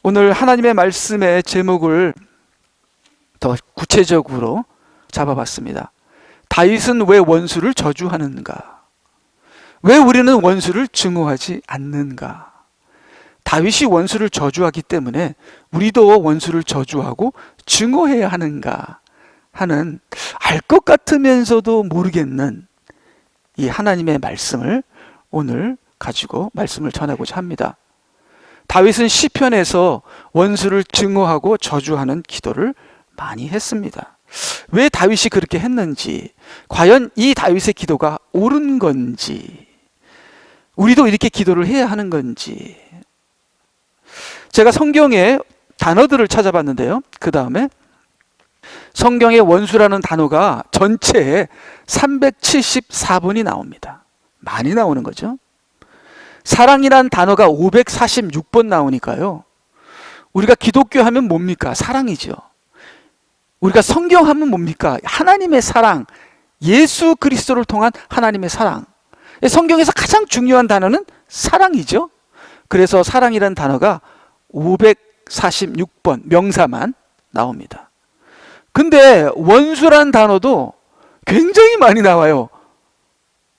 오늘 하나님의 말씀의 제목을 더 구체적으로 잡아봤습니다. 다윗은 왜 원수를 저주하는가? 왜 우리는 원수를 증오하지 않는가? 다윗이 원수를 저주하기 때문에 우리도 원수를 저주하고 증오해야 하는가 하는 알 것 같으면서도 모르겠는 이 하나님의 말씀을 오늘 가지고 말씀을 전하고자 합니다. 다윗은 시편에서 원수를 증오하고 저주하는 기도를 많이 했습니다. 왜 다윗이 그렇게 했는지, 과연 이 다윗의 기도가 옳은 건지, 우리도 이렇게 기도를 해야 하는 건지. 제가 성경의 단어들을 찾아봤는데요. 그 다음에 성경의 원수라는 단어가 전체에 374번이 나옵니다. 많이 나오는 거죠. 사랑이란 단어가 546번 나오니까요. 우리가 기독교 하면 뭡니까? 사랑이죠. 우리가 성경 하면 뭡니까? 하나님의 사랑, 예수 그리스도를 통한 하나님의 사랑. 성경에서 가장 중요한 단어는 사랑이죠. 그래서 사랑이란 단어가 546번 명사만 나옵니다. 근데 원수란 단어도 굉장히 많이 나와요.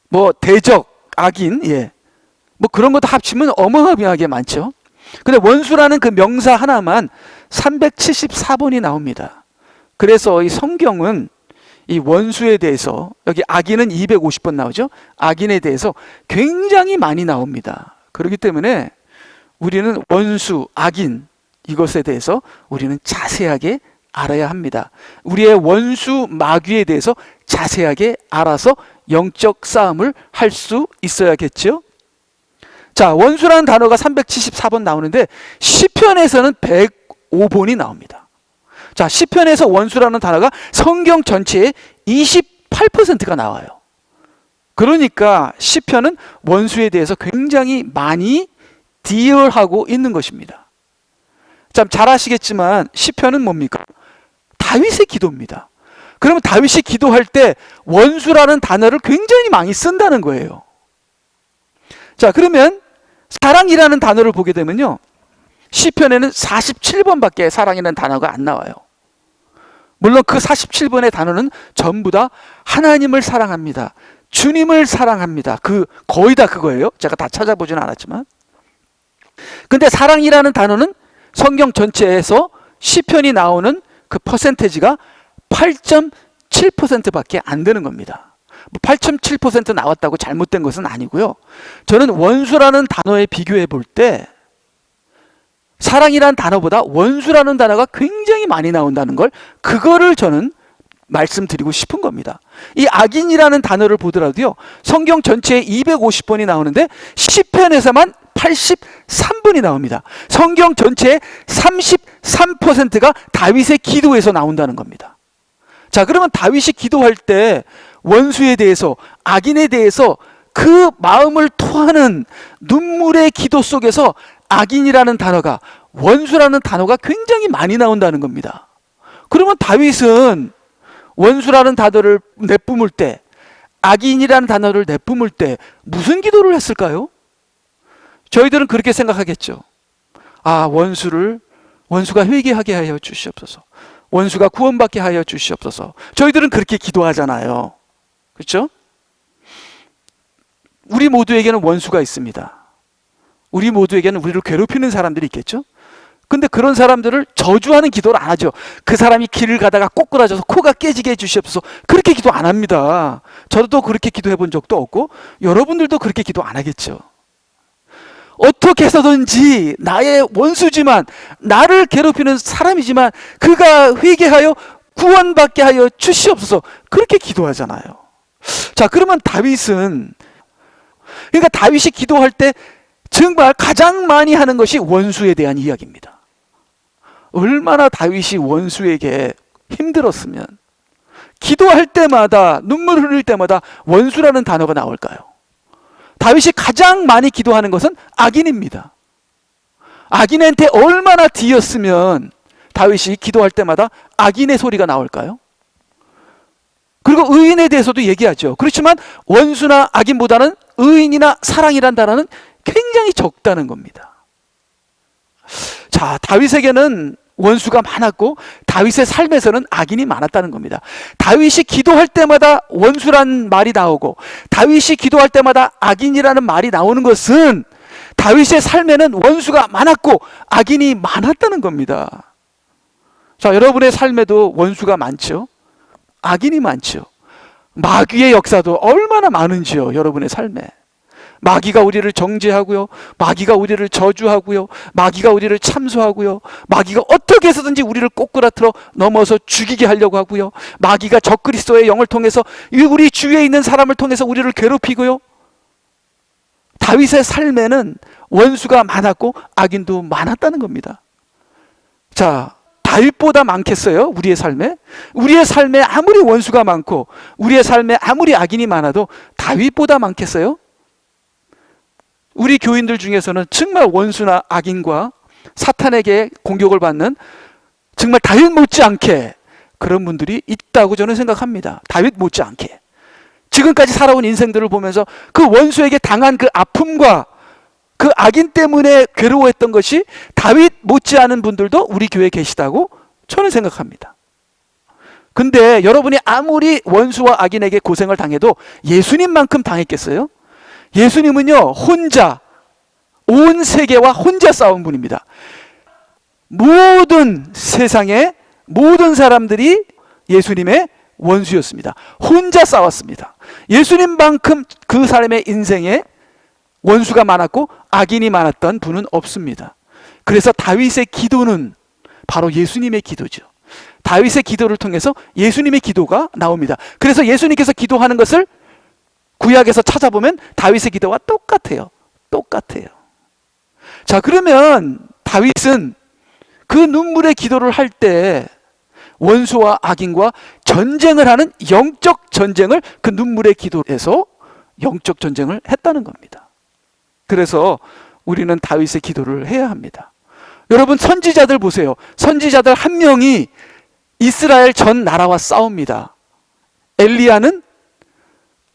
뭐 대적, 악인, 뭐 그런 것도 합치면 어마어마하게 많죠. 근데 원수라는 그 명사 하나만 374번이 나옵니다. 그래서 이 성경은 이 원수에 대해서, 여기 악인은 250번 나오죠. 악인에 대해서 굉장히 많이 나옵니다. 그렇기 때문에 우리는 원수, 악인, 이것에 대해서 우리는 자세하게 알아야 합니다. 우리의 원수, 마귀에 대해서 자세하게 알아서 영적 싸움을 할 수 있어야겠죠. 자, 원수라는 단어가 374번 나오는데 시편에서는 105번이 나옵니다. 자, 시편에서 원수라는 단어가 성경 전체의 28%가 나와요. 그러니까 시편은 원수에 대해서 굉장히 많이 디얼하고 있는 것입니다. 참 잘 아시겠지만 시편은 뭡니까? 다윗의 기도입니다. 그러면 다윗이 기도할 때 원수라는 단어를 굉장히 많이 쓴다는 거예요. 자, 그러면 사랑이라는 단어를 보게 되면요, 시편에는 47번밖에 사랑이라는 단어가 안 나와요. 물론 그 47번의 단어는 전부 다 하나님을 사랑합니다, 주님을 사랑합니다, 거의 다 그거예요. 제가 다 찾아보지는 않았지만. 근데 사랑이라는 단어는 성경 전체에서 시편이 나오는 그 퍼센테이지가 8.7%밖에 안 되는 겁니다. 8.7% 나왔다고 잘못된 것은 아니고요. 저는 원수라는 단어에 비교해 볼 때 사랑이라는 단어보다 원수라는 단어가 굉장히 많이 나온다는 걸, 그거를 저는 말씀드리고 싶은 겁니다. 이 악인이라는 단어를 보더라도요, 성경 전체에 250번이 나오는데 시편에서만 83번이 나옵니다. 성경 전체의 33%가 다윗의 기도에서 나온다는 겁니다. 자, 그러면 다윗이 기도할 때 원수에 대해서, 악인에 대해서 그 마음을 토하는 눈물의 기도 속에서 악인이라는 단어가, 원수라는 단어가 굉장히 많이 나온다는 겁니다. 그러면 다윗은 원수라는 단어를 내뿜을 때, 악인이라는 단어를 내뿜을 때 무슨 기도를 했을까요? 저희들은 그렇게 생각하겠죠. 아, 원수가 회개하게 하여 주시옵소서, 원수가 구원받게 하여 주시옵소서. 저희들은 그렇게 기도하잖아요. 그렇죠? 우리 모두에게는 원수가 있습니다. 우리 모두에게는 우리를 괴롭히는 사람들이 있겠죠? 근데 그런 사람들을 저주하는 기도를 안 하죠. 그 사람이 길을 가다가 꼬꾸라져서 코가 깨지게 해주시옵소서, 그렇게 기도 안 합니다. 저도 그렇게 기도해 본 적도 없고 여러분들도 그렇게 기도 안 하겠죠. 어떻게 해서든지 나의 원수지만, 나를 괴롭히는 사람이지만 그가 회개하여 구원받게 하여 주시옵소서, 그렇게 기도하잖아요. 자, 그러면 다윗은, 그러니까 다윗이 기도할 때 정말 가장 많이 하는 것이 원수에 대한 이야기입니다. 얼마나 다윗이 원수에게 힘들었으면 기도할 때마다, 눈물 흘릴 때마다 원수라는 단어가 나올까요? 다윗이 가장 많이 기도하는 것은 악인입니다. 악인한테 얼마나 뒤였으면 다윗이 기도할 때마다 악인의 소리가 나올까요? 그리고 의인에 대해서도 얘기하죠. 그렇지만 원수나 악인보다는 의인이나 사랑이란 단어는 굉장히 적다는 겁니다. 자, 다윗에게는 원수가 많았고 다윗의 삶에서는 악인이 많았다는 겁니다. 다윗이 기도할 때마다 원수란 말이 나오고 다윗이 기도할 때마다 악인이라는 말이 나오는 것은 다윗의 삶에는 원수가 많았고 악인이 많았다는 겁니다. 자, 여러분의 삶에도 원수가 많죠? 악인이 많죠? 마귀의 역사도 얼마나 많은지요, 여러분의 삶에. 마귀가 우리를 정죄하고요, 마귀가 우리를 저주하고요, 마귀가 우리를 참소하고요, 마귀가 어떻게 해서든지 우리를 꼬꾸라틀어 넘어서 죽이게 하려고 하고요, 마귀가 적그리스도의 영을 통해서 우리 주위에 있는 사람을 통해서 우리를 괴롭히고요. 다윗의 삶에는 원수가 많았고 악인도 많았다는 겁니다. 자, 다윗보다 많겠어요? 우리의 삶에? 우리의 삶에 아무리 원수가 많고 우리의 삶에 아무리 악인이 많아도 다윗보다 많겠어요? 우리 교인들 중에서는 정말 원수나 악인과 사탄에게 공격을 받는 정말 다윗 못지않게 그런 분들이 있다고 저는 생각합니다. 다윗 못지않게. 지금까지 살아온 인생들을 보면서 그 원수에게 당한 그 아픔과 그 악인 때문에 괴로워했던 것이 다윗 못지않은 분들도 우리 교회에 계시다고 저는 생각합니다. 근데 여러분이 아무리 원수와 악인에게 고생을 당해도 예수님만큼 당했겠어요? 예수님은요, 혼자 온 세계와 혼자 싸운 분입니다. 모든 세상의 모든 사람들이 예수님의 원수였습니다. 혼자 싸웠습니다. 예수님만큼 그 사람의 인생에 원수가 많았고 악인이 많았던 분은 없습니다. 그래서 다윗의 기도는 바로 예수님의 기도죠. 다윗의 기도를 통해서 예수님의 기도가 나옵니다. 그래서 예수님께서 기도하는 것을 구약에서 찾아보면 다윗의 기도와 똑같아요. 똑같아요. 자, 그러면 다윗은 그 눈물의 기도를 할 때 원수와 악인과 전쟁을 하는 영적 전쟁을 그 눈물의 기도에서 영적 전쟁을 했다는 겁니다. 그래서 우리는 다윗의 기도를 해야 합니다. 여러분, 선지자들 보세요. 선지자들 한 명이 이스라엘 전 나라와 싸웁니다. 엘리야는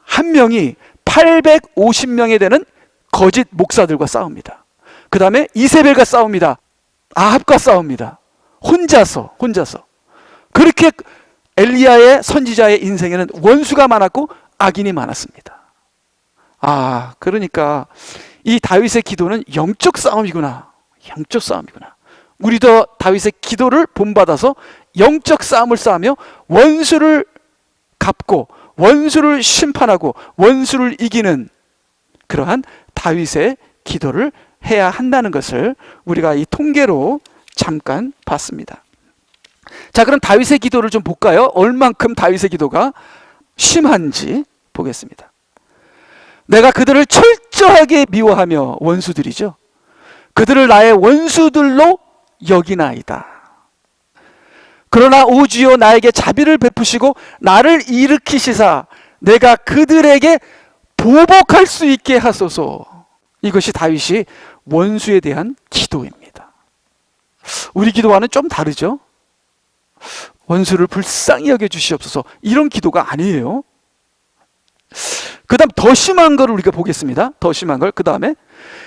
한 명이 850명에 되는 거짓 목사들과 싸웁니다. 그 다음에 이세벨과 싸웁니다. 아합과 싸웁니다. 혼자서. 그렇게 엘리야의 선지자의 인생에는 원수가 많았고 악인이 많았습니다. 아, 그러니까 이 다윗의 기도는 영적 싸움이구나. 영적 싸움이구나. 우리도 다윗의 기도를 본받아서 영적 싸움을 싸우며 원수를 갚고 원수를 심판하고 원수를 이기는 그러한 다윗의 기도를 해야 한다는 것을 우리가 이 통계로 잠깐 봤습니다. 자, 그럼 다윗의 기도를 좀 볼까요? 얼만큼 다윗의 기도가 심한지 보겠습니다. 내가 그들을 철저하게 미워하며, 원수들이죠. 그들을 나의 원수들로 여기나이다. 그러나 오 주여 나에게 자비를 베푸시고 나를 일으키시사 내가 그들에게 보복할 수 있게 하소서. 이것이 다윗이 원수에 대한 기도입니다. 우리 기도와는 좀 다르죠? 원수를 불쌍히 여겨주시옵소서, 이런 기도가 아니에요. 그 다음 더 심한 걸 우리가 보겠습니다. 더 심한 걸. 그 다음에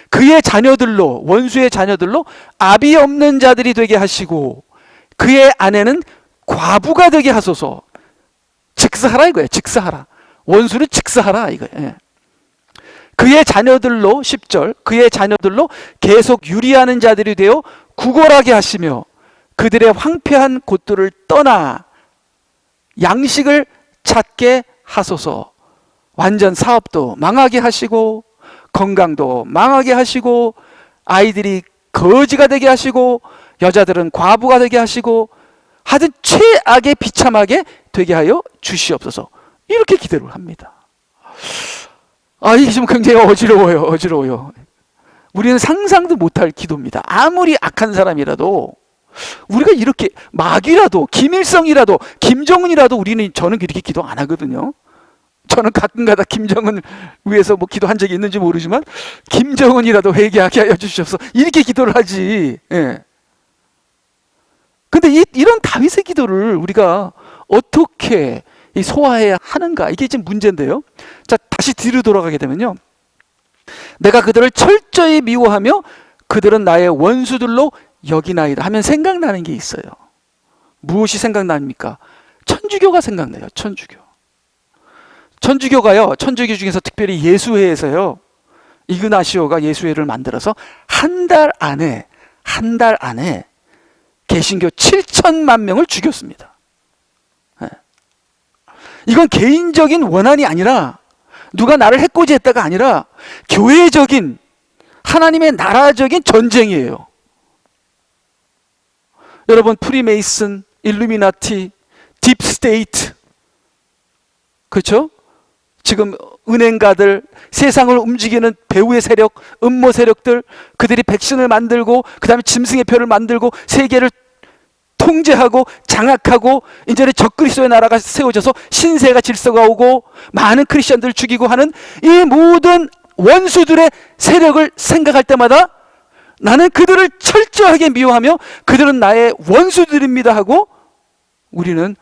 그의 자녀들로, 원수의 자녀들로 아비 없는 자들이 되게 하시고 그의 아내는 과부가 되게 하소서. 즉사하라 이거예요. 즉사하라. 원수를 즉사하라 이거예요. 그의 자녀들로, 10절, 그의 자녀들로 계속 유리하는 자들이 되어 구걸하게 하시며 그들의 황폐한 곳들을 떠나 양식을 찾게 하소서. 완전 사업도 망하게 하시고 건강도 망하게 하시고 아이들이 거지가 되게 하시고 여자들은 과부가 되게 하시고 하여튼 최악의 비참하게 되게 하여 주시옵소서. 이렇게 기도를 합니다. 아, 이게 좀 굉장히 어지러워요. 우리는 상상도 못할 기도입니다. 아무리 악한 사람이라도 우리가 이렇게, 마귀라도 김일성이라도 김정은이라도 저는 이렇게 기도 안 하거든요. 저는 가끔가다 김정은 위해서 뭐 기도한 적이 있는지 모르지만 김정은이라도 회개하게 하여 주시옵소서, 이렇게 기도를 하지. 예. 근데 이런 다윗의 기도를 우리가 어떻게 소화해야 하는가, 이게 지금 문제인데요. 자, 다시 뒤로 돌아가게 되면요, 내가 그들을 철저히 미워하며 그들은 나의 원수들로 여기나이다 하면 생각나는 게 있어요. 무엇이 생각납니까? 천주교가 생각나요. 천주교. 천주교가요, 천주교 중에서 특별히 예수회에서요, 이그나시오가 예수회를 만들어서 한 달 안에 개신교 7천만 명을 죽였습니다. 네. 이건 개인적인 원한이 아니라, 누가 나를 해코지했다가 아니라 교회적인, 하나님의 나라적인 전쟁이에요. 여러분, 프리메이슨, 일루미나티, 딥스테이트, 그렇죠? 지금 은행가들, 세상을 움직이는 배후의 세력, 음모 세력들, 그들이 백신을 만들고 그 다음에 짐승의 표를 만들고 세계를 통제하고 장악하고, 이제는 적그리스도의 나라가 세워져서 신세가 질서가 오고 많은 크리스천들을 죽이고 하는 이 모든 원수들의 세력을 생각할 때마다 나는 그들을 철저하게 미워하며 그들은 나의 원수들입니다 하고 우리는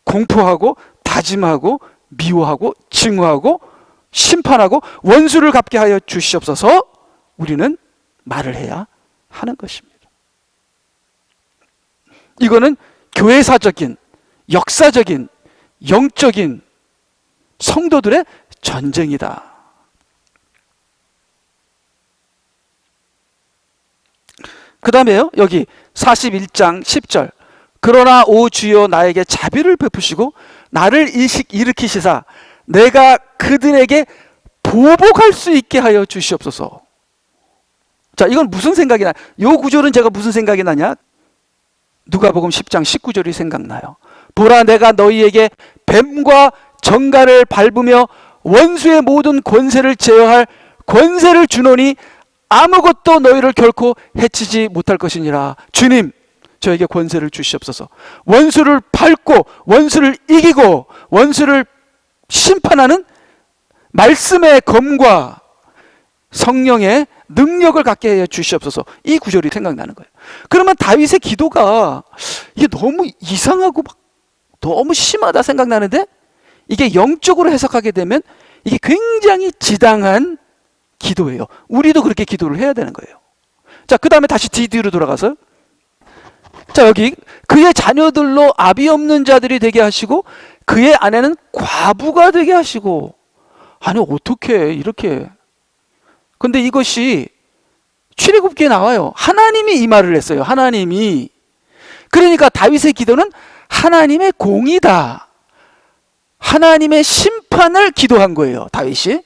공포하고 다짐하고 미워하고 증오하고 심판하고 원수를 갚게 하여 주시옵소서, 우리는 말을 해야 하는 것입니다. 이거는 교회사적인, 역사적인, 영적인 성도들의 전쟁이다. 그 다음에요, 여기 41장 10절. 그러나 오 주여 나에게 자비를 베푸시고 나를 일으키시사 내가 그들에게 보복할 수 있게 하여 주시옵소서. 자, 이건 무슨 생각이 나요? 이 구절은 제가 무슨 생각이 나냐? 누가복음 10장 19절이 생각나요. 보라, 내가 너희에게 뱀과 정갈을 밟으며 원수의 모든 권세를 제어할 권세를 주노니 아무것도 너희를 결코 해치지 못할 것이니라. 주님, 저에게 권세를 주시옵소서. 원수를 밟고 원수를 이기고 원수를 심판하는 말씀의 검과 성령의 능력을 갖게 해 주시옵소서. 이 구절이 생각나는 거예요. 그러면 다윗의 기도가 이게 너무 이상하고 막 너무 심하다 생각나는데, 이게 영적으로 해석하게 되면 이게 굉장히 지당한 기도예요. 우리도 그렇게 기도를 해야 되는 거예요. 자, 그 다음에 다시 뒤로 돌아가서, 자, 여기 그의 자녀들로 아비 없는 자들이 되게 하시고 그의 아내는 과부가 되게 하시고. 아니, 어떻게 이렇게. 근데 이것이 출애굽기에 나와요. 하나님이 이 말을 했어요. 하나님이. 그러니까 다윗의 기도는 하나님의 공이다, 하나님의 심판을 기도한 거예요, 다윗이.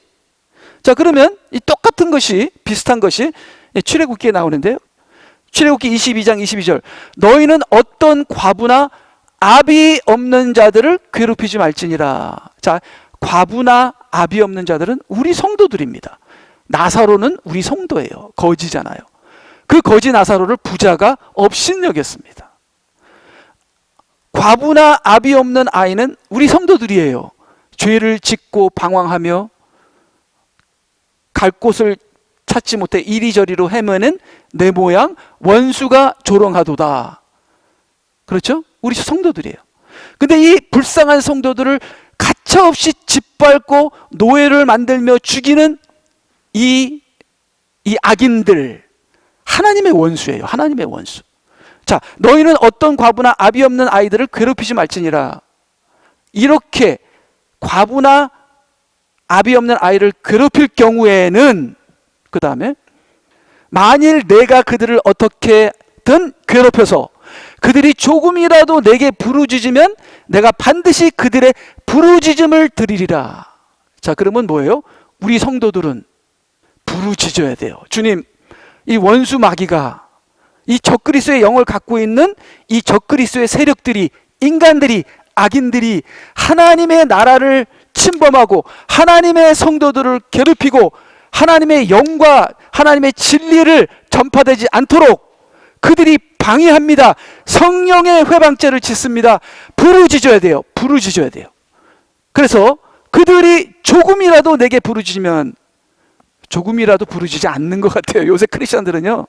자, 그러면 이 똑같은 것이, 비슷한 것이 출애굽기에 나오는데요. 출애굽기 22장 22절. 너희는 어떤 과부나 아비 없는 자들을 괴롭히지 말지니라. 자, 과부나 아비 없는 자들은 우리 성도들입니다. 나사로는 우리 성도예요. 거지잖아요. 그 거지 나사로를 부자가 업신여겼습니다. 과부나 아비 없는 아이는 우리 성도들이에요. 죄를 짓고 방황하며 갈 곳을 찾지 못해 이리저리로 헤매는 내 모양 원수가 조롱하도다. 그렇죠? 우리 성도들이에요. 근데 이 불쌍한 성도들을 가차없이 짓밟고 노예를 만들며 죽이는 이 악인들, 하나님의 원수예요. 하나님의 원수. 자, 너희는 어떤 과부나 아비 없는 아이들을 괴롭히지 말지니라. 이렇게 과부나 아비 없는 아이를 괴롭힐 경우에는, 그 다음에 만일 내가 그들을 어떻게든 괴롭혀서 그들이 조금이라도 내게 부르짖으면 내가 반드시 그들의 부르짖음을 드리리라. 자, 그러면 뭐예요? 우리 성도들은 부르짖어야 돼요. 주님, 이 원수 마귀가, 이 적그리스도의 영을 갖고 있는 이 적그리스도의 세력들이, 인간들이, 악인들이 하나님의 나라를 침범하고 하나님의 성도들을 괴롭히고 하나님의 영과 하나님의 진리를 전파되지 않도록 그들이 방해합니다. 성령의 회방죄를 짓습니다. 부르짖어야 돼요. 부르짖어야 돼요. 그래서 그들이 조금이라도 내게 부르짖으면, 조금이라도 부르짖지 않는 것 같아요. 요새 크리스천들은요,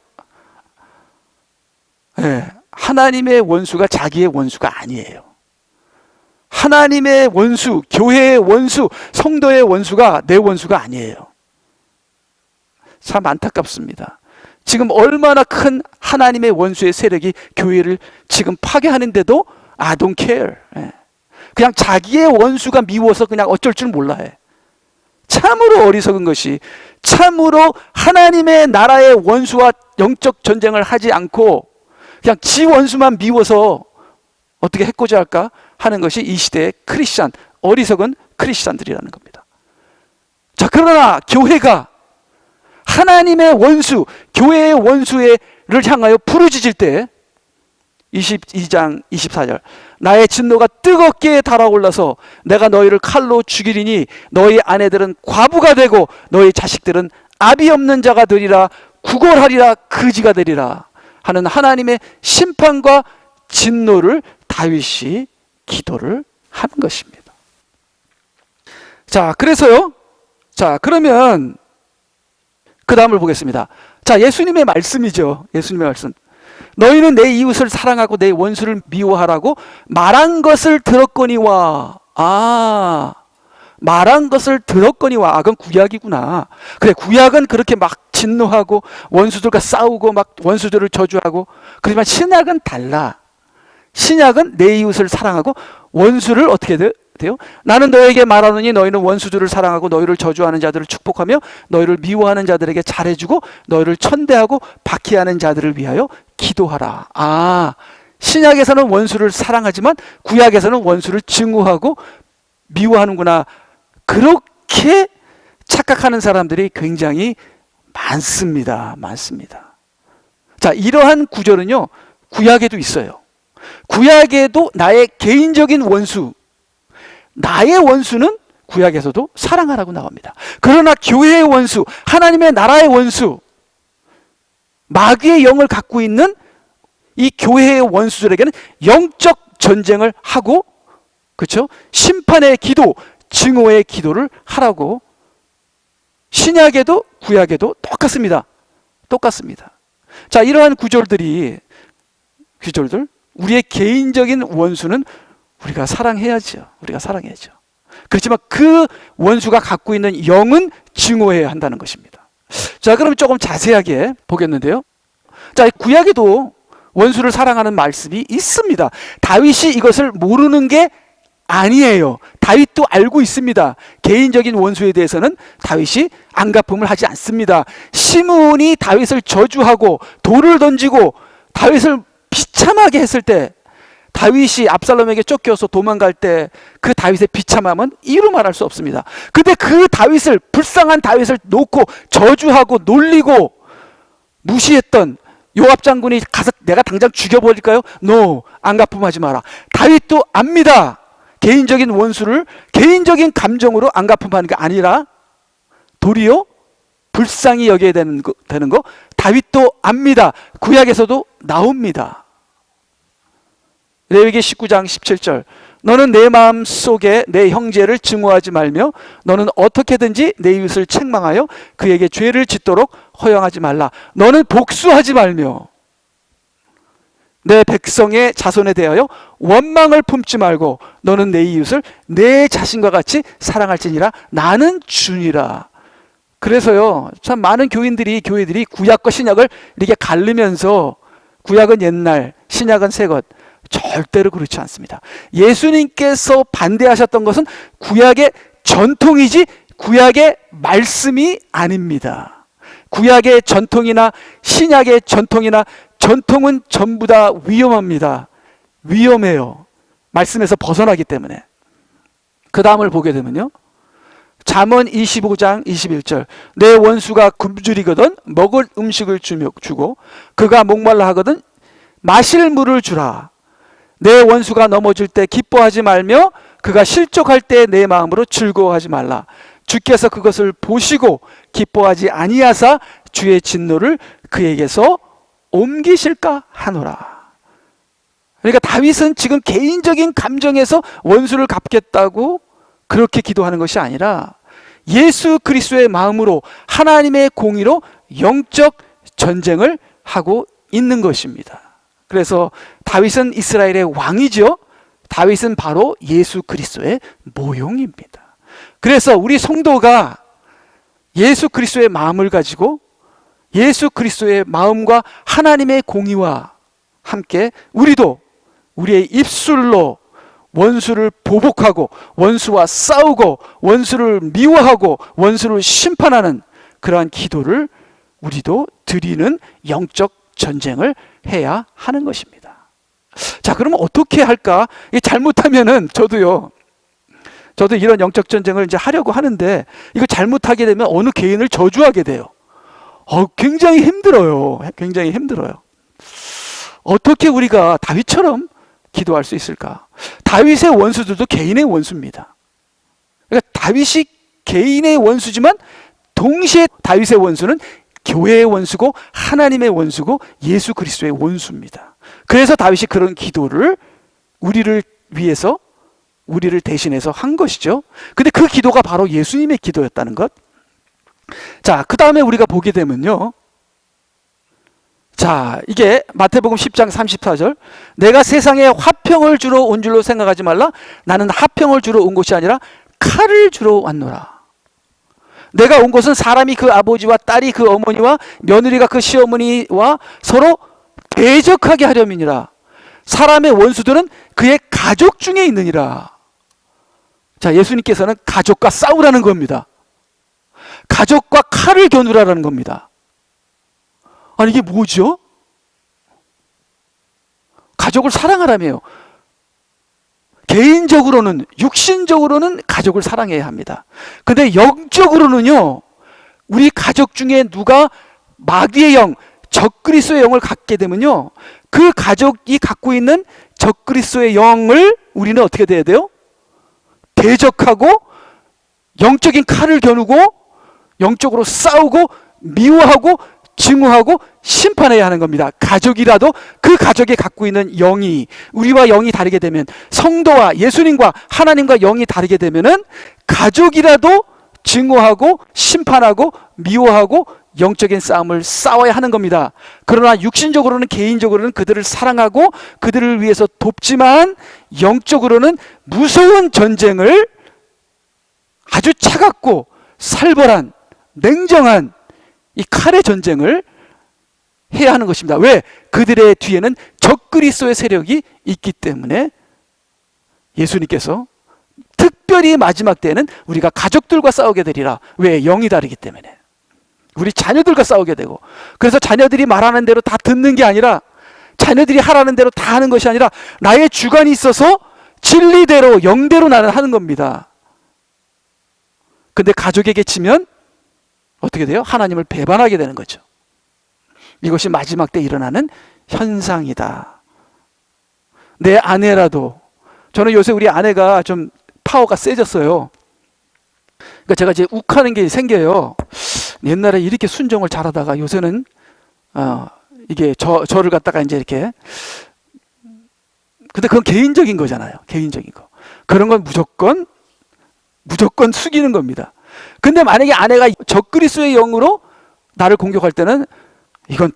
네, 하나님의 원수가 자기의 원수가 아니에요. 하나님의 원수, 교회의 원수, 성도의 원수가 내 원수가 아니에요. 참 안타깝습니다. 지금 얼마나 큰 하나님의 원수의 세력이 교회를 지금 파괴하는데도 I don't care. 그냥 자기의 원수가 미워서 그냥 어쩔 줄 몰라 해. 참으로 어리석은 것이, 참으로 하나님의 나라의 원수와 영적 전쟁을 하지 않고 그냥 지 원수만 미워서 어떻게 해코지 할까 하는 것이 이 시대의 크리스찬, 어리석은 크리스찬들이라는 겁니다. 자, 그러나 교회가 하나님의 원수, 교회의 원수를 향하여 부르짖을 때 22장 24절, 나의 진노가 뜨겁게 달아올라서 내가 너희를 칼로 죽이리니 너희 아내들은 과부가 되고 너희 자식들은 아비 없는 자가 되리라, 구걸하리라, 거지가 되리라 하는 하나님의 심판과 진노를 다윗이 기도를 하는 것입니다. 자, 그래서요. 자, 그러면 그 다음을 보겠습니다. 자, 예수님의 말씀이죠. 예수님의 말씀. 너희는 내 이웃을 사랑하고 내 원수를 미워하라고 말한 것을 들었거니와. 말한 것을 들었거니와. 그건 구약이구나. 그래, 구약은 그렇게 막 진노하고 원수들과 싸우고 막 원수들을 저주하고. 그렇지만 신약은 달라. 신약은 내 이웃을 사랑하고 원수를 어떻게 돼요? 나는 너에게 말하노니 너희는 원수들을 사랑하고 너희를 저주하는 자들을 축복하며 너희를 미워하는 자들에게 잘해주고 너희를 천대하고 박해하는 자들을 위하여 기도하라. 신약에서는 원수를 사랑하지만 구약에서는 원수를 증오하고 미워하는구나. 그렇게 착각하는 사람들이 굉장히 많습니다. 자, 이러한 구절은요, 구약에도 있어요. 구약에도 나의 개인적인 원수, 나의 원수는 구약에서도 사랑하라고 나옵니다. 그러나 교회의 원수, 하나님의 나라의 원수, 마귀의 영을 갖고 있는 이 교회의 원수들에게는 영적 전쟁을 하고, 그렇죠? 심판의 기도, 증오의 기도를 하라고. 신약에도 구약에도 똑같습니다. 자, 이러한 구절들, 우리의 개인적인 원수는 우리가 사랑해야죠. 그렇지만 그 원수가 갖고 있는 영은 증오해야 한다는 것입니다. 자, 그럼 조금 자세하게 보겠는데요. 자, 구약에도 원수를 사랑하는 말씀이 있습니다. 다윗이 이것을 모르는 게 아니에요. 다윗도 알고 있습니다. 개인적인 원수에 대해서는 다윗이 안갚음을 하지 않습니다. 시므온이 다윗을 저주하고 돌을 던지고 다윗을 비참하게 했을 때, 다윗이 압살롬에게 쫓겨서 도망갈 때 그 다윗의 비참함은 이루 말할 수 없습니다. 근데 그 다윗을, 불쌍한 다윗을 놓고 저주하고 놀리고 무시했던 요압 장군이 가서 내가 당장 죽여버릴까요? No, 안갚음하지 마라. 다윗도 압니다. 개인적인 원수를 개인적인 감정으로 안갚음하는 게 아니라 도리어 불쌍히 여겨야 되는 거 다윗도 압니다. 구약에서도 나옵니다. 레위기 19장 17절, 너는 내 마음 속에 내 형제를 증오하지 말며 너는 어떻게든지 내 이웃을 책망하여 그에게 죄를 짓도록 허용하지 말라. 너는 복수하지 말며 내 백성의 자손에 대하여 원망을 품지 말고 너는 내 이웃을 내 자신과 같이 사랑할지니라. 나는 주니라. 그래서요, 참 많은 교회들이 구약과 신약을 이렇게 가르면서 구약은 옛날, 신약은 새것, 절대로 그렇지 않습니다. 예수님께서 반대하셨던 것은 구약의 전통이지 구약의 말씀이 아닙니다. 구약의 전통이나 신약의 전통이나 전통은 전부 다 위험합니다. 위험해요. 말씀에서 벗어나기 때문에. 그 다음을 보게 되면요, 잠언 25장 21절, 내 원수가 굶주리거든 먹을 음식을 주고 그가 목말라 하거든 마실 물을 주라. 내 원수가 넘어질 때 기뻐하지 말며 그가 실족할 때 내 마음으로 즐거워하지 말라. 주께서 그것을 보시고 기뻐하지 아니하사 주의 진노를 그에게서 옮기실까 하노라. 그러니까 다윗은 지금 개인적인 감정에서 원수를 갚겠다고 그렇게 기도하는 것이 아니라 예수 그리스도의 마음으로 하나님의 공의로 영적 전쟁을 하고 있는 것입니다. 그래서 다윗은 이스라엘의 왕이죠. 다윗은 바로 예수 그리스도의 모형입니다. 그래서 우리 성도가 예수 그리스도의 마음을 가지고 예수 그리스도의 마음과 하나님의 공의와 함께 우리도 우리의 입술로 원수를 보복하고 원수와 싸우고 원수를 미워하고 원수를 심판하는 그러한 기도를 우리도 드리는 영적 전쟁을 해야 하는 것입니다. 자, 그러면 어떻게 할까? 이게 잘못하면은 저도 이런 영적 전쟁을 이제 하려고 하는데 이거 잘못하게 되면 어느 개인을 저주하게 돼요. 굉장히 힘들어요. 굉장히 힘들어요. 어떻게 우리가 다윗처럼 기도할 수 있을까? 다윗의 원수들도 개인의 원수입니다. 그러니까 다윗이 개인의 원수지만 동시에 다윗의 원수는 교회의 원수고 하나님의 원수고 예수 그리스도의 원수입니다. 그래서 다윗이 그런 기도를 우리를 위해서 우리를 대신해서 한 것이죠. 근데 그 기도가 바로 예수님의 기도였다는 것. 자, 그 다음에 우리가 보게 되면요, 자, 이게 마태복음 10장 34절. 내가 세상에 화평을 주러 온 줄로 생각하지 말라. 나는 화평을 주러 온 것이 아니라 칼을 주러 왔노라. 내가 온 것은 사람이 그 아버지와 딸이 그 어머니와 며느리가 그 시어머니와 서로 대적하게 하려니라. 사람의 원수들은 그의 가족 중에 있느니라. 자, 예수님께서는 가족과 싸우라는 겁니다. 가족과 칼을 겨누라는 겁니다. 아니, 이게 뭐죠? 가족을 사랑하라며요. 개인적으로는, 육신적으로는 가족을 사랑해야 합니다. 근데 영적으로는요, 우리 가족 중에 누가 마귀의 영, 적그리스도의 영을 갖게 되면요, 그 가족이 갖고 있는 적그리스도의 영을 우리는 어떻게 돼야 돼요? 대적하고 영적인 칼을 겨누고 영적으로 싸우고 미워하고 증오하고 심판해야 하는 겁니다. 가족이라도 그 가족이 갖고 있는 영이 우리와 영이 다르게 되면, 성도와 예수님과 하나님과 영이 다르게 되면은 가족이라도 증오하고 심판하고 미워하고 영적인 싸움을 싸워야 하는 겁니다. 그러나 육신적으로는, 개인적으로는 그들을 사랑하고 그들을 위해서 돕지만 영적으로는 무서운 전쟁을, 아주 차갑고 살벌한 냉정한 이 칼의 전쟁을 해야 하는 것입니다. 왜? 그들의 뒤에는 적그리스도의 세력이 있기 때문에 예수님께서 특별히 마지막 때에는 우리가 가족들과 싸우게 되리라. 왜? 영이 다르기 때문에. 우리 자녀들과 싸우게 되고, 그래서 자녀들이 말하는 대로 다 듣는 게 아니라, 자녀들이 하라는 대로 다 하는 것이 아니라 나의 주관이 있어서 진리대로 영대로 나는 하는 겁니다. 근데 가족에게 치면 어떻게 돼요? 하나님을 배반하게 되는 거죠. 이것이 마지막 때 일어나는 현상이다. 내 아내라도, 저는 요새 우리 아내가 좀 파워가 세졌어요. 그러니까 제가 이제 욱하는 게 생겨요. 옛날에 이렇게 순종을 잘하다가 요새는 이게 저를 갖다가 이제 이렇게, 근데 그건 개인적인 거잖아요. 개인적인 거. 그런 건 무조건 숙이는 겁니다. 근데 만약에 아내가 적그리스도의 영으로 나를 공격할 때는 이건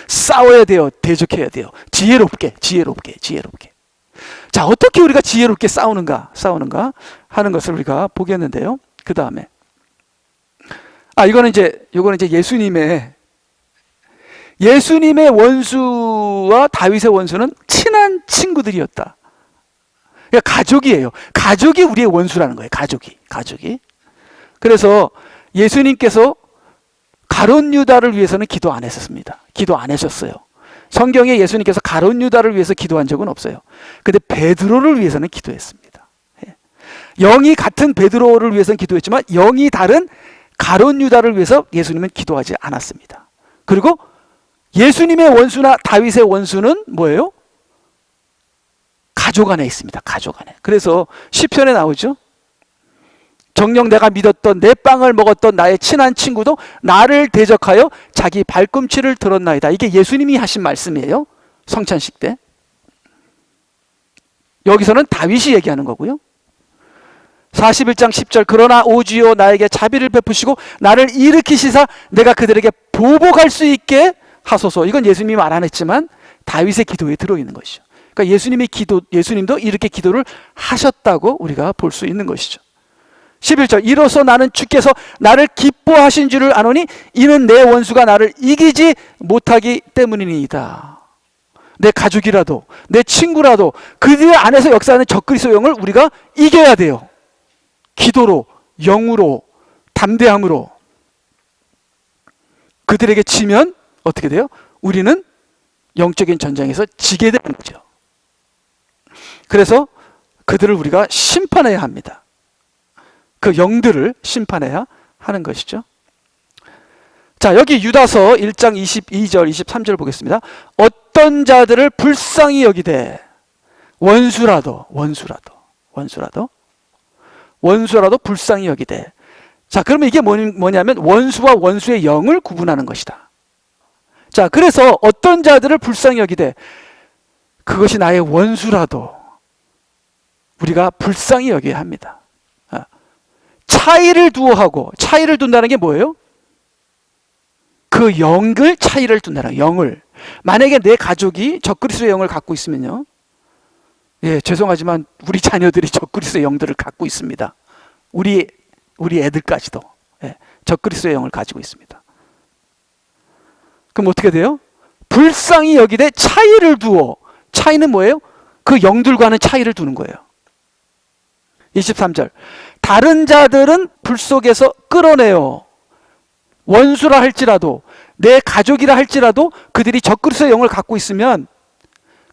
싸워야 돼요. 대적해야 돼요. 지혜롭게. 자, 어떻게 우리가 지혜롭게 싸우는가 하는 것을 우리가 보겠는데요. 그 다음에 요거는 이제 예수님의 원수와 다윗의 원수는 친한 친구들이었다. 그러니까 가족이에요. 가족이 우리의 원수라는 거예요. 가족이. 그래서 예수님께서 가룟 유다를 위해서는 기도 안 했었습니다. 기도 안 하셨어요. 성경에 예수님께서 가룟 유다를 위해서 기도한 적은 없어요. 근데 베드로를 위해서는 기도했습니다. 영이 같은 베드로를 위해서는 기도했지만 영이 다른 가룟 유다를 위해서 예수님은 기도하지 않았습니다. 그리고 예수님의 원수나 다윗의 원수는 뭐예요? 가족 안에 있습니다. 가족 안에. 그래서 시편에 나오죠. 정녕 내가 믿었던 내 빵을 먹었던 나의 친한 친구도 나를 대적하여 자기 발꿈치를 들었나이다. 이게 예수님이 하신 말씀이에요. 성찬식 때. 여기서는 다윗이 얘기하는 거고요. 41장 10절 그러나 오주여 나에게 자비를 베푸시고 나를 일으키시사 내가 그들에게 보복할 수 있게 하소서. 이건 예수님이 말 안 했지만 다윗의 기도에 들어있는 것이죠. 그러니까 예수님도 이렇게 기도를 하셨다고 우리가 볼 수 있는 것이죠. 11절 이로써 나는 주께서 나를 기뻐하신 줄을 아노니 이는 내 원수가 나를 이기지 못하기 때문이니이다. 내 가족이라도 내 친구라도 그들 안에서 역사하는 적그리스도 영을 우리가 이겨야 돼요. 기도로, 영으로, 담대함으로. 그들에게 지면 어떻게 돼요? 우리는 영적인 전장에서 지게 되는 거죠. 그래서 그들을 우리가 심판해야 합니다. 그 영들을 심판해야 하는 것이죠. 자, 여기 유다서 1장 22절 23절 보겠습니다. 어떤 자들을 불쌍히 여기되 원수라도 불쌍히 여기되. 자, 그러면 이게 뭐냐면 원수와 원수의 영을 구분하는 것이다. 자, 그래서 어떤 자들을 불쌍히 여기되 그것이 나의 원수라도 우리가 불쌍히 여겨야 합니다. 차이를 두어하고, 차이를 둔다는 게 뭐예요? 그 영을 차이를 둔다는 영을. 만약에 내 가족이 적그리스도의 영을 갖고 있으면요, 예, 죄송하지만 우리 자녀들이 적그리스도의 영들을 갖고 있습니다. 우리 애들까지도 예, 적그리스도의 영을 가지고 있습니다. 그럼 어떻게 돼요? 불쌍히 여기되 차이를 두어. 차이는 뭐예요? 그 영들과는 차이를 두는 거예요. 23절 다른 자들은 불 속에서 끌어내요. 원수라 할지라도 내 가족이라 할지라도 그들이 적그리스도의 영을 갖고 있으면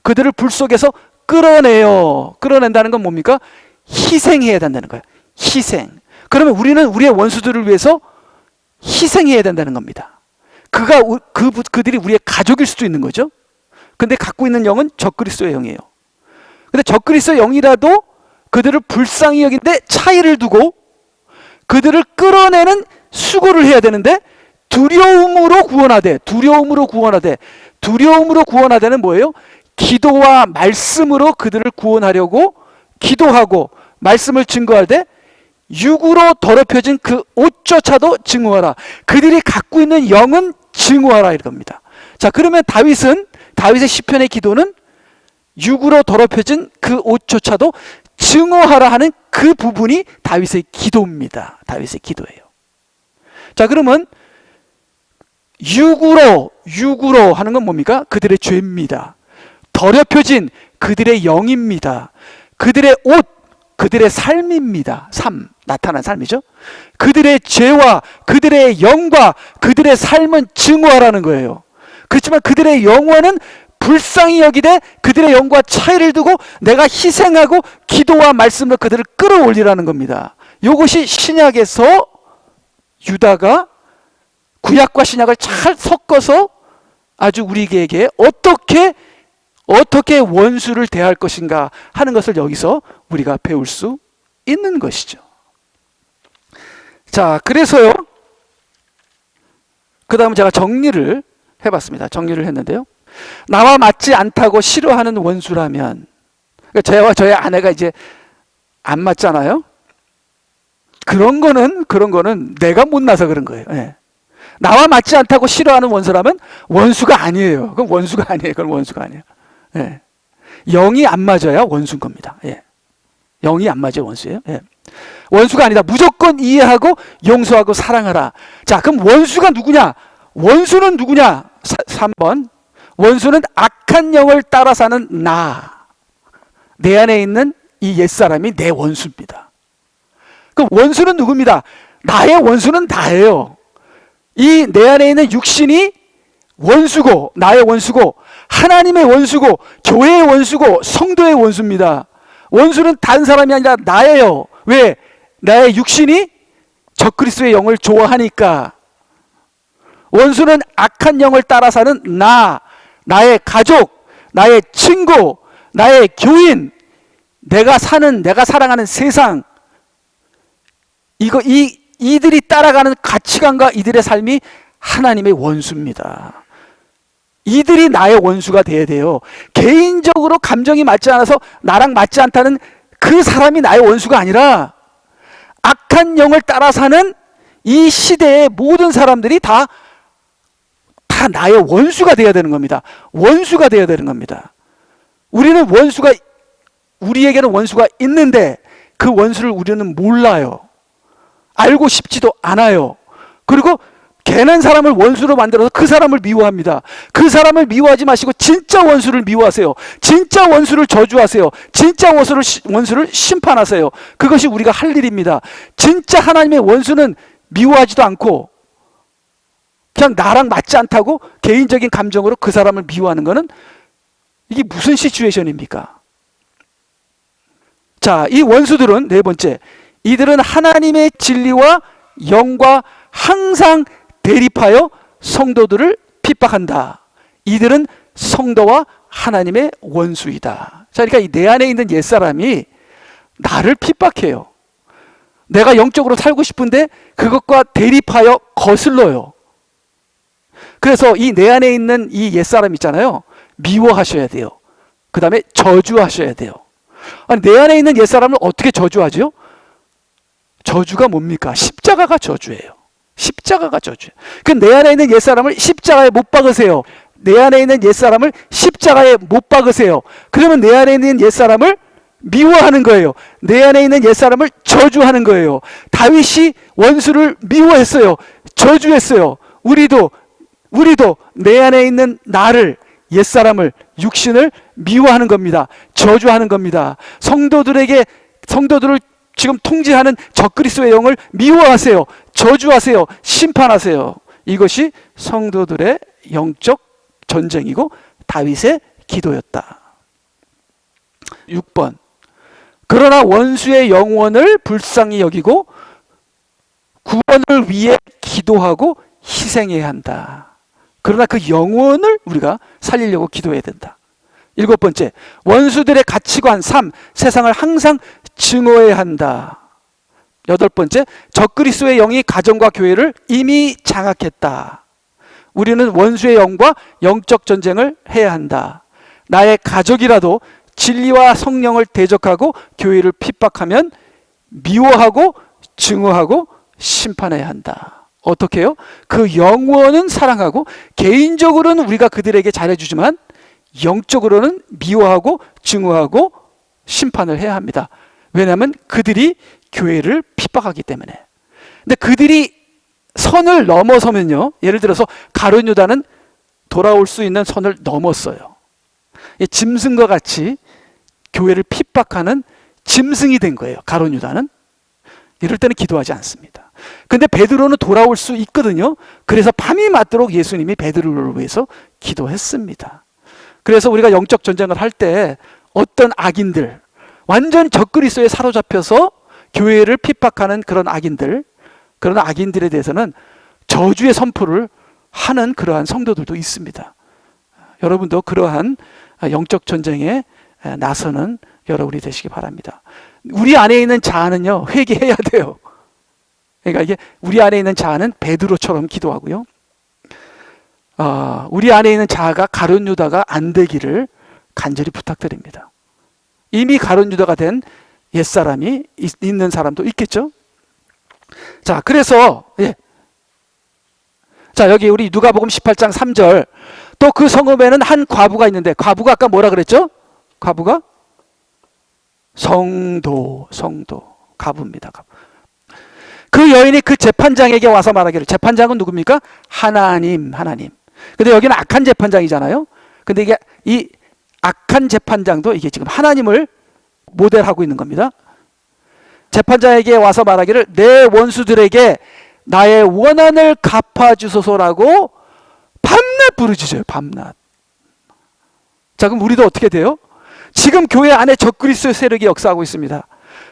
그들을 불 속에서 끌어내요. 끌어낸다는 건 뭡니까? 희생해야 된다는 거예요. 희생. 그러면 우리는 우리의 원수들을 위해서 희생해야 된다는 겁니다. 그들이 우리의 가족일 수도 있는 거죠. 근데 갖고 있는 영은 적그리스도의 영이에요. 근데 적그리스도의 영이라도 그들을 불쌍히 여기는데 차이를 두고 그들을 끌어내는 수고를 해야 되는데 두려움으로 구원하되. 두려움으로 구원하되는 뭐예요? 기도와 말씀으로 그들을 구원하려고 기도하고 말씀을 증거할 때 육으로 더럽혀진 그 옷조차도 증오하라. 그들이 갖고 있는 영은 증오하라 이겁니다. 자, 그러면 다윗의 시편의 기도는 육으로 더럽혀진 그 옷조차도 증오하라 하는 그 부분이 다윗의 기도입니다. 다윗의 기도예요. 자, 그러면 육으로 하는 건 뭡니까? 그들의 죄입니다. 더럽혀진 그들의 영입니다. 그들의 옷, 그들의 삶입니다. 나타난 삶이죠. 그들의 죄와 그들의 영과 그들의 삶은 증오하라는 거예요. 그렇지만 그들의 영혼은 불쌍히 여기되 그들의 영과 차이를 두고 내가 희생하고 기도와 말씀으로 그들을 끌어올리라는 겁니다. 이것이 신약에서 유다가 구약과 신약을 잘 섞어서 아주 우리에게 어떻게 원수를 대할 것인가 하는 것을 여기서 우리가 배울 수 있는 것이죠. 자, 그래서요, 그 다음 제가 정리를 해봤습니다. 정리를 했는데요, 나와 맞지 않다고 싫어하는 원수라면, 그러니까 저와 저의 아내가 이제 안 맞잖아요. 그런 거는 내가 못나서 그런 거예요. 예. 나와 맞지 않다고 싫어하는 원수라면 원수가 아니에요. 그건 원수가 아니에요. 예. 영이 안 맞아야 원수인 겁니다. 예. 영이 안 맞아야 원수예요. 예. 원수가 아니다. 무조건 이해하고 용서하고 사랑하라. 자, 그럼 원수가 누구냐? 원수는 누구냐? 3번. 원수는 악한 영을 따라 사는 내 안에 있는 이 옛사람이 내 원수입니다. 그럼 원수는 누굽니다? 나의 원수는 나예요. 이 내 안에 있는 육신이 원수고, 나의 원수고, 하나님의 원수고, 교회의 원수고, 성도의 원수입니다. 원수는 다른 사람이 아니라 나예요. 왜? 나의 육신이 적그리스도의 영을 좋아하니까. 원수는 악한 영을 따라 사는 나의 가족, 나의 친구, 나의 교인, 내가 사랑하는 세상, 이들이 따라가는 가치관과 이들의 삶이 하나님의 원수입니다. 이들이 나의 원수가 돼야 돼요. 개인적으로 감정이 맞지 않아서 나랑 맞지 않다는 그 사람이 나의 원수가 아니라 악한 영을 따라 사는 이 시대의 모든 사람들이 다 나의 원수가 돼야 되는 겁니다. 원수가 돼야 되는 겁니다. 우리에게는 원수가 있는데 그 원수를 우리는 몰라요. 알고 싶지도 않아요. 그리고 괜한 사람을 원수로 만들어서 그 사람을 미워합니다. 그 사람을 미워하지 마시고 진짜 원수를 미워하세요. 진짜 원수를 저주하세요. 진짜 원수를 심판하세요. 그것이 우리가 할 일입니다. 진짜 하나님의 원수는 미워하지도 않고 그냥 나랑 맞지 않다고 개인적인 감정으로 그 사람을 미워하는 것은 이게 무슨 시츄에이션입니까? 자, 이 원수들은 네 번째, 이들은 하나님의 진리와 영과 항상 대립하여 성도들을 핍박한다. 이들은 성도와 하나님의 원수이다. 자, 그러니까 내 안에 있는 옛사람이 나를 핍박해요. 내가 영적으로 살고 싶은데 그것과 대립하여 거슬러요. 그래서 이 내 안에 있는 이 옛사람 있잖아요. 미워하셔야 돼요. 그 다음에 저주하셔야 돼요. 아니, 내 안에 있는 옛사람을 어떻게 저주하죠? 저주가 뭡니까? 십자가가 저주예요. 십자가가 저주예요. 그 내 안에 있는 옛사람을 십자가에 못 박으세요. 내 안에 있는 옛사람을 십자가에 못 박으세요. 그러면 내 안에 있는 옛사람을 미워하는 거예요. 내 안에 있는 옛사람을 저주하는 거예요. 다윗이 원수를 미워했어요. 저주했어요. 우리도 내 안에 있는 나를, 옛사람을, 육신을 미워하는 겁니다. 저주하는 겁니다. 성도들을 지금 통제하는 적그리스도의 영을 미워하세요. 저주하세요. 심판하세요. 이것이 성도들의 영적 전쟁이고 다윗의 기도였다. 6번, 그러나 원수의 영혼을 불쌍히 여기고 구원을 위해 기도하고 희생해야 한다. 그러나 그 영혼을 우리가 살리려고 기도해야 된다. 7번째, 원수들의 가치관, 삶, 세상을 항상 증오해야 한다. 8번째, 적그리스도의 영이 가정과 교회를 이미 장악했다. 우리는 원수의 영과 영적 전쟁을 해야 한다. 나의 가족이라도 진리와 성령을 대적하고 교회를 핍박하면 미워하고 증오하고 심판해야 한다. 어떻게 해요? 그 영원은 사랑하고 개인적으로는 우리가 그들에게 잘해주지만 영적으로는 미워하고 증오하고 심판을 해야 합니다. 왜냐하면 그들이 교회를 핍박하기 때문에. 근데 그들이 선을 넘어서면요, 예를 들어서 가룟 유다는 돌아올 수 있는 선을 넘었어요. 짐승과 같이 교회를 핍박하는 짐승이 된 거예요. 가룟 유다는. 이럴 때는 기도하지 않습니다. 근데 베드로는 돌아올 수 있거든요. 그래서 밤이 맞도록 예수님이 베드로를 위해서 기도했습니다. 그래서 우리가 영적 전쟁을 할 때 어떤 악인들, 완전 적그리스도에 사로잡혀서 교회를 핍박하는 그런 악인들에 대해서는 저주의 선포를 하는 그러한 성도들도 있습니다. 여러분도 그러한 영적 전쟁에 나서는 여러분이 되시기 바랍니다. 우리 안에 있는 자아는요, 회개해야 돼요. 그러니까 이게 우리 안에 있는 자아는 베드로처럼 기도하고요. 우리 안에 있는 자아가 가룟 유다가 안 되기를 간절히 부탁드립니다. 이미 가룟 유다가 된 옛사람이 있는 사람도 있겠죠. 자, 그래서 자, 여기 우리 누가복음 18장 3절, 또 그 성읍에는 한 과부가 있는데, 과부가 아까 뭐라 그랬죠? 과부가 성도 과부입니다. 그 여인이 그 재판장에게 와서 말하기를, 재판장은 누굽니까? 하나님. 근데 여기는 악한 재판장이잖아요. 근데 이게 이 악한 재판장도 이게 지금 하나님을 모델하고 있는 겁니다. 재판장에게 와서 말하기를, 내 원수들에게 나의 원한을 갚아주소서라고 밤낮 부르짖어요. 밤낮. 자, 그럼 우리도 어떻게 돼요? 지금 교회 안에 적그리스도의 세력이 역사하고 있습니다.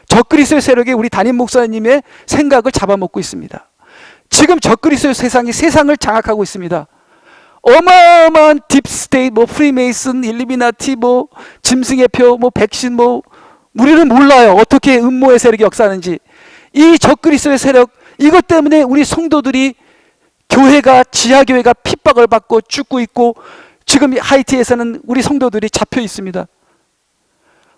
적그리스도의 세력이 우리 담임 목사님의 생각을 잡아먹고 있습니다. 지금 적그리스도의 세상이 세상을 장악하고 있습니다. 어마어마한 딥스테이트, 프리메이슨, 일루미나티, 짐승의 표, 백신, 우리는 몰라요. 어떻게 음모의 세력이 역사하는지. 이 적그리스도의 세력, 이것 때문에 우리 성도들이 지하교회가 핍박을 받고 죽고 있고, 지금 하이티에서는 우리 성도들이 잡혀 있습니다.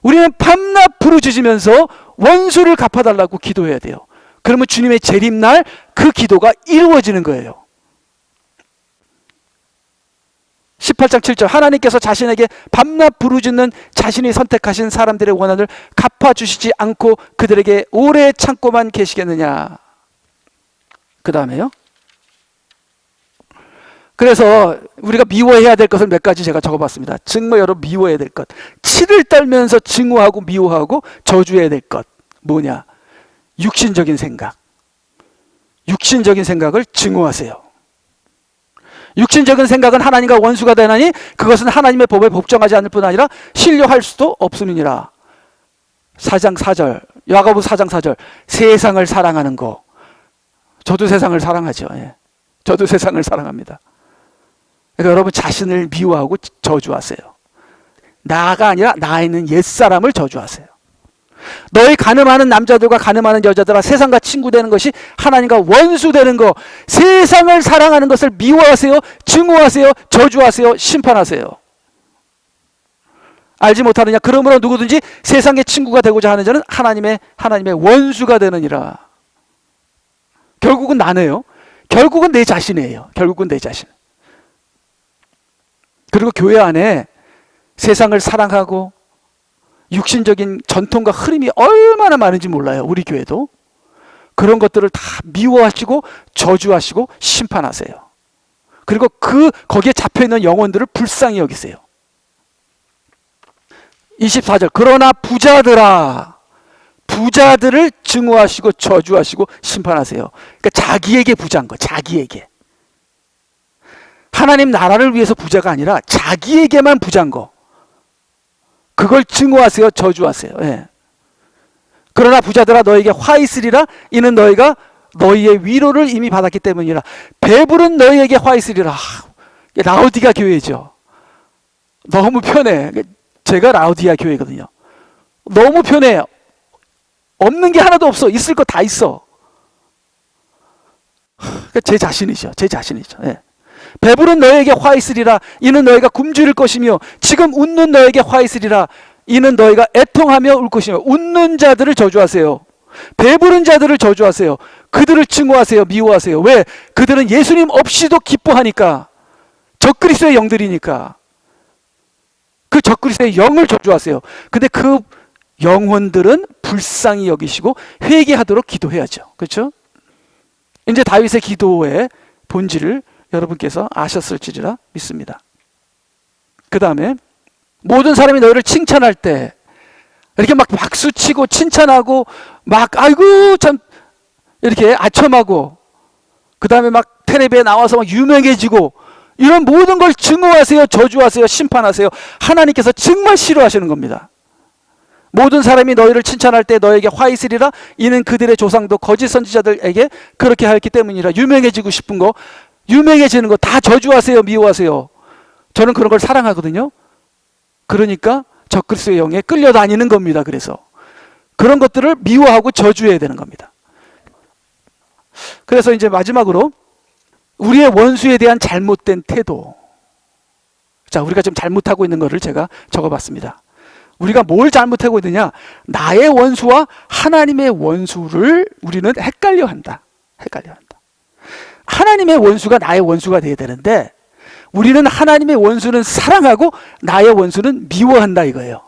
우리는 밤낮 부르짖으면서 원수를 갚아달라고 기도해야 돼요. 그러면 주님의 재림날 그 기도가 이루어지는 거예요. 18장 7절, 하나님께서 자신에게 밤낮 부르짖는 자신이 선택하신 사람들의 원한을 갚아주시지 않고 그들에게 오래 참고만 계시겠느냐. 그 다음에요. 그래서 우리가 미워해야 될 것을 몇 가지 제가 적어봤습니다. 정말 여러분 미워해야 될 것. 치를 떨면서 증오하고 미워하고 저주해야 될 것. 뭐냐? 육신적인 생각. 육신적인 생각을 증오하세요. 육신적인 생각은 하나님과 원수가 되나니 그것은 하나님의 법에 복종하지 않을 뿐 아니라 신뢰할 수도 없음이니라. 4장 4절, 야고보 4장 4절. 세상을 사랑하는 거. 저도 세상을 사랑하죠. 예. 저도 세상을 사랑합니다. 그러니까 여러분 자신을 미워하고 저주하세요. 나가 아니라 나에 있는 옛사람을 저주하세요. 너희 가늠하는 남자들과 가늠하는 여자들아 세상과 친구 되는 것이 하나님과 원수 되는 거. 세상을 사랑하는 것을 미워하세요. 증오하세요. 저주하세요. 심판하세요. 알지 못하느냐? 그러므로 누구든지 세상의 친구가 되고자 하는 자는 하나님의 원수가 되느니라. 결국은 나네요. 결국은 내 자신이에요. 결국은 내 자신. 그리고 교회 안에 세상을 사랑하고 육신적인 전통과 흐름이 얼마나 많은지 몰라요. 우리 교회도. 그런 것들을 다 미워하시고 저주하시고 심판하세요. 그리고 거기에 잡혀있는 영혼들을 불쌍히 여기세요. 24절. 그러나 부자들을 증오하시고 저주하시고 심판하세요. 그러니까 자기에게 부자인 거. 자기에게. 하나님 나라를 위해서 부자가 아니라 자기에게만 부자인 거. 그걸 증오하세요. 저주하세요. 예. 그러나 부자들아 너에게 화 있으리라. 이는 너희가 너희의 위로를 이미 받았기 때문이라. 배부른 너희에게 화 있으리라. 라오디가 교회죠. 너무 편해. 제가 라오디아 교회거든요. 너무 편해요. 없는 게 하나도 없어. 있을 거 다 있어. 제 자신이죠. 제 자신이죠. 예. 배부른 너에게 화 있으리라. 이는 너희가 굶주릴 것이며 지금 웃는 너에게 화 있으리라. 이는 너희가 애통하며 울 것이며. 웃는 자들을 저주하세요. 배부른 자들을 저주하세요. 그들을 증오하세요. 미워하세요. 왜? 그들은 예수님 없이도 기뻐하니까. 적그리스도의 영들이니까. 그 적그리스도의 영을 저주하세요. 근데 그 영혼들은 불쌍히 여기시고 회개하도록 기도해야죠. 그렇죠? 이제 다윗의 기도의 본질을 여러분께서 아셨을지라 믿습니다. 그 다음에 모든 사람이 너희를 칭찬할 때 이렇게 막 박수치고 칭찬하고 막 아이고 참 이렇게 아첨하고 그 다음에 막 텔레비에 나와서 막 유명해지고 이런 모든 걸 증오하세요. 저주하세요. 심판하세요. 하나님께서 정말 싫어하시는 겁니다. 모든 사람이 너희를 칭찬할 때 너에게 화 있으리라. 이는 그들의 조상도 거짓 선지자들에게 그렇게 하였기 때문이라. 유명해지고 싶은 거, 유명해지는 거 다 저주하세요. 미워하세요. 저는 그런 걸 사랑하거든요. 그러니까 적그리스도의 영에 끌려다니는 겁니다. 그래서 그런 것들을 미워하고 저주해야 되는 겁니다. 그래서 이제 마지막으로 우리의 원수에 대한 잘못된 태도. 자, 우리가 지금 잘못하고 있는 것을 제가 적어봤습니다. 우리가 뭘 잘못하고 있느냐? 나의 원수와 하나님의 원수를 우리는 헷갈려 한다. 헷갈려 한다. 하나님의 원수가 나의 원수가 돼야 되는데 우리는 하나님의 원수는 사랑하고 나의 원수는 미워한다 이거예요.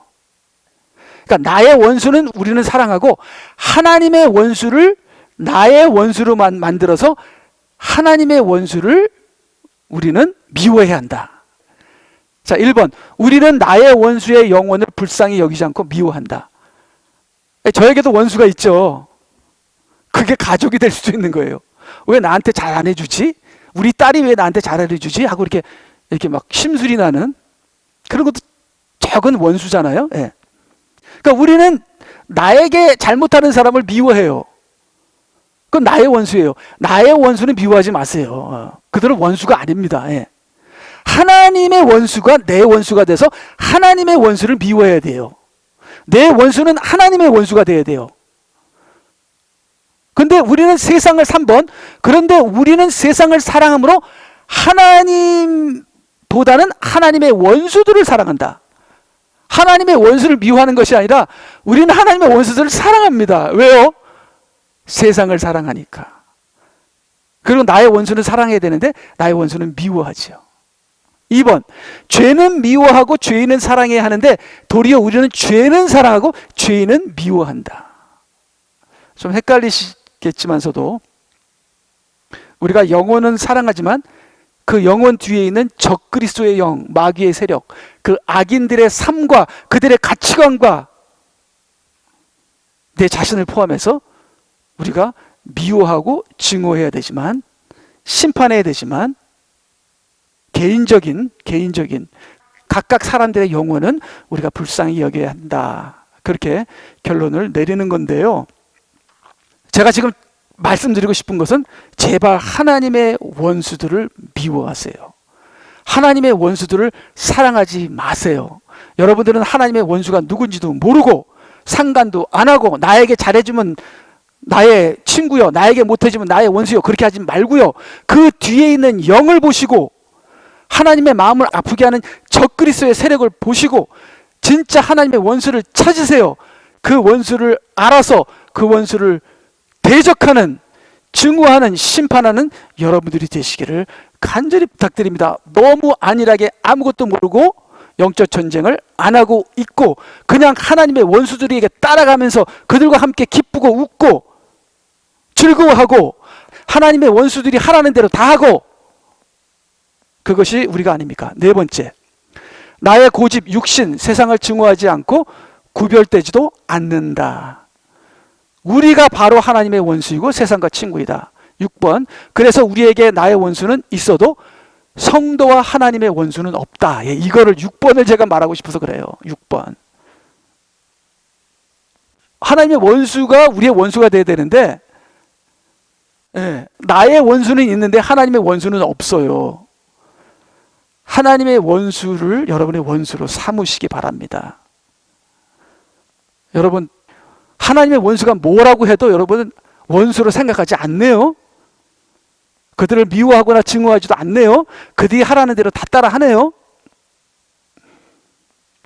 그러니까 나의 원수는 우리는 사랑하고 하나님의 원수를 나의 원수로 만들어서 하나님의 원수를 우리는 미워해야 한다. 자, 1번. 우리는 나의 원수의 영혼을 불쌍히 여기지 않고 미워한다. 저에게도 원수가 있죠. 그게 가족이 될 수도 있는 거예요. 왜 나한테 잘 안 해주지? 우리 딸이 왜 나한테 잘 안 해주지? 하고 이렇게 막 심술이 나는 그런 것도 적은 원수잖아요. 예. 그러니까 우리는 나에게 잘못하는 사람을 미워해요. 그건 나의 원수예요. 나의 원수는 미워하지 마세요. 그들은 원수가 아닙니다. 예. 하나님의 원수가 내 원수가 돼서 하나님의 원수를 미워해야 돼요. 내 원수는 하나님의 원수가 돼야 돼요. 근데 우리는 세상을 3번. 그런데 우리는 세상을 사랑함으로 하나님보다는 하나님의 원수들을 사랑한다. 하나님의 원수를 미워하는 것이 아니라 우리는 하나님의 원수들을 사랑합니다. 왜요? 세상을 사랑하니까. 그리고 나의 원수는 사랑해야 되는데 나의 원수는 미워하죠. 2번. 죄는 미워하고 죄인은 사랑해야 하는데 도리어 우리는 죄는 사랑하고 죄인은 미워한다. 좀 헷갈리시겠지만서도 우리가 영혼은 사랑하지만 그 영혼 뒤에 있는 적그리스도의 영, 마귀의 세력, 그 악인들의 삶과 그들의 가치관과 내 자신을 포함해서 우리가 미워하고 증오해야 되지만, 심판해야 되지만, 개인적인 각각 사람들의 영혼은 우리가 불쌍히 여겨야 한다. 그렇게 결론을 내리는 건데요. 제가 지금 말씀드리고 싶은 것은 제발 하나님의 원수들을 미워하세요. 하나님의 원수들을 사랑하지 마세요. 여러분들은 하나님의 원수가 누군지도 모르고 상관도 안 하고 나에게 잘해주면 나의 친구요, 나에게 못해주면 나의 원수요, 그렇게 하지 말고요. 그 뒤에 있는 영을 보시고 하나님의 마음을 아프게 하는 적그리스도의 세력을 보시고 진짜 하나님의 원수를 찾으세요. 그 원수를 알아서 그 원수를 대적하는, 증오하는, 심판하는 여러분들이 되시기를 간절히 부탁드립니다. 너무 안일하게 아무것도 모르고 영적 전쟁을 안 하고 있고 그냥 하나님의 원수들에게 따라가면서 그들과 함께 기쁘고 웃고 즐거워하고 하나님의 원수들이 하라는 대로 다 하고, 그것이 우리가 아닙니까? 네 번째, 나의 고집, 육신, 세상을 증오하지 않고 구별되지도 않는다. 우리가 바로 하나님의 원수이고 세상과 친구이다. 6번, 그래서 우리에게 나의 원수는 있어도 성도와 하나님의 원수는 없다. 예, 이거를 6번을 제가 말하고 싶어서 그래요. 6번. 하나님의 원수가 우리의 원수가 돼야 되는데, 예, 나의 원수는 있는데 하나님의 원수는 없어요. 하나님의 원수를 여러분의 원수로 삼으시기 바랍니다. 여러분, 하나님의 원수가 뭐라고 해도 여러분은 원수로 생각하지 않네요. 그들을 미워하거나 증오하지도 않네요. 그들이 하라는 대로 다 따라 하네요.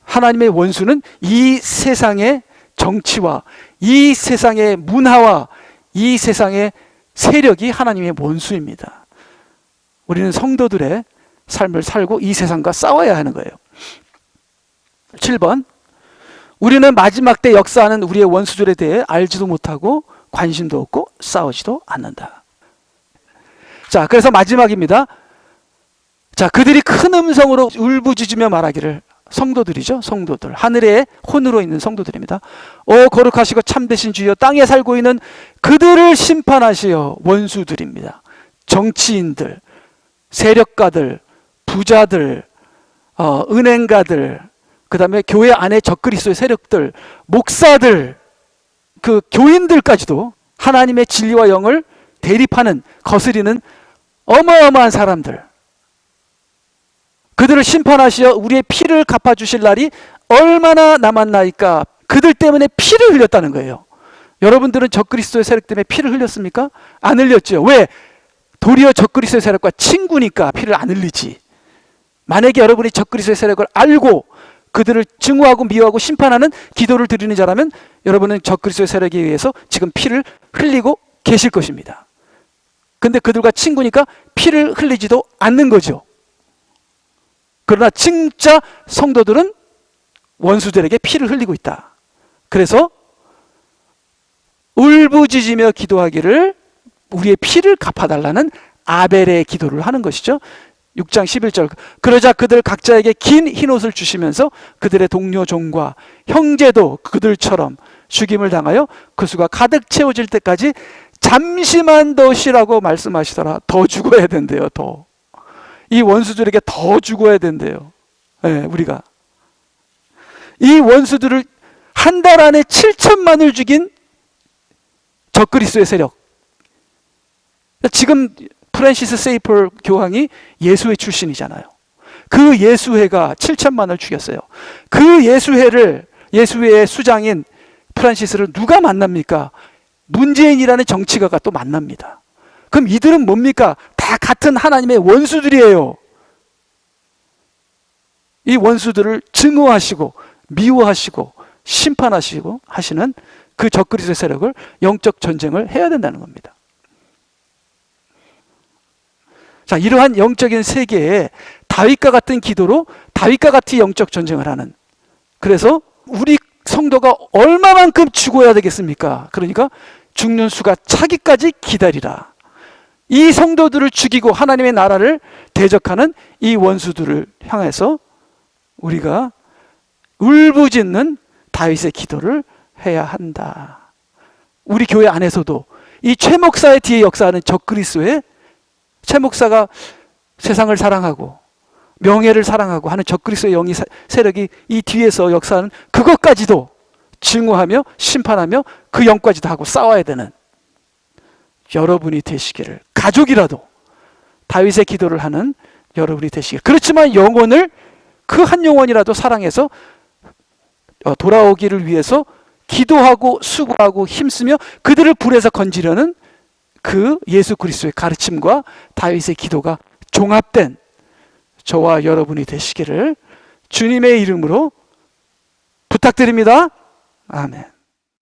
하나님의 원수는 이 세상의 정치와 이 세상의 문화와 이 세상의 세력이 하나님의 원수입니다. 우리는 성도들의 삶을 살고 이 세상과 싸워야 하는 거예요. 7번, 우리는 마지막 때 역사하는 우리의 원수들에 대해 알지도 못하고 관심도 없고 싸우지도 않는다. 자, 그래서 마지막입니다. 자, 그들이 큰 음성으로 울부짖으며 말하기를, 성도들이죠. 성도들. 하늘의 혼으로 있는 성도들입니다. 거룩하시고 참되신 주여, 땅에 살고 있는 그들을 심판하시어. 원수들입니다. 정치인들, 세력가들, 부자들, 은행가들, 그 다음에 교회 안에 적그리스도의 세력들, 목사들, 그 교인들까지도 하나님의 진리와 영을 대립하는, 거스리는 어마어마한 사람들, 그들을 심판하시어 우리의 피를 갚아주실 날이 얼마나 남았나이까. 그들 때문에 피를 흘렸다는 거예요. 여러분들은 적그리스도의 세력 때문에 피를 흘렸습니까? 안 흘렸죠. 왜? 도리어 적그리스도의 세력과 친구니까 피를 안 흘리지. 만약에 여러분이 적그리스도의 세력을 알고 그들을 증오하고 미워하고 심판하는 기도를 드리는 자라면 여러분은 적그리스도의 세력에 의해서 지금 피를 흘리고 계실 것입니다. 근데 그들과 친구니까 피를 흘리지도 않는 거죠. 그러나 진짜 성도들은 원수들에게 피를 흘리고 있다. 그래서 울부짖으며 기도하기를, 우리의 피를 갚아달라는 아벨의 기도를 하는 것이죠. 6장 11절, 그러자 그들 각자에게 긴 흰옷을 주시면서 그들의 동료 종과 형제도 그들처럼 죽임을 당하여 그 수가 가득 채워질 때까지 잠시만 더 쉬라고 말씀하시더라. 더 죽어야 된대요. 더. 이 원수들에게 더 죽어야 된대요. 네, 우리가. 이 원수들을 한 달 안에 7천만을 죽인 적그리스도의 세력. 지금 프란시스 세이펄 교황이 예수회 출신이잖아요. 그 예수회가 7천만을 죽였어요. 그 예수회의 수장인 프란시스를 누가 만납니까? 문재인이라는 정치가가 또 만납니다. 그럼 이들은 뭡니까? 다 같은 하나님의 원수들이에요. 이 원수들을 증오하시고 미워하시고 심판하시고 하시는 그 적그리스도의 세력을 영적 전쟁을 해야 된다는 겁니다. 자, 이러한 영적인 세계에 다윗과 같은 기도로 다윗과 같이 영적 전쟁을 하는, 그래서 우리 성도가 얼마만큼 죽어야 되겠습니까? 그러니까 죽는 수가 차기까지 기다리라. 이 성도들을 죽이고 하나님의 나라를 대적하는 이 원수들을 향해서 우리가 울부짖는 다윗의 기도를 해야 한다. 우리 교회 안에서도 이 최 목사의 뒤에 역사하는 적그리스도의, 최 목사가 세상을 사랑하고 명예를 사랑하고 하는 적그리스도의 영이 세력이 이 뒤에서 역사하는 그것까지도 증오하며 심판하며 그 영까지도 하고 싸워야 되는 여러분이 되시기를, 가족이라도 다윗의 기도를 하는 여러분이 되시기를. 그렇지만 영혼을, 그 한 영혼이라도 사랑해서 돌아오기를 위해서 기도하고 수고하고 힘쓰며 그들을 불에서 건지려는 그 예수 그리스도의 가르침과 다윗의 기도가 종합된 저와 여러분이 되시기를 주님의 이름으로 부탁드립니다. 아멘.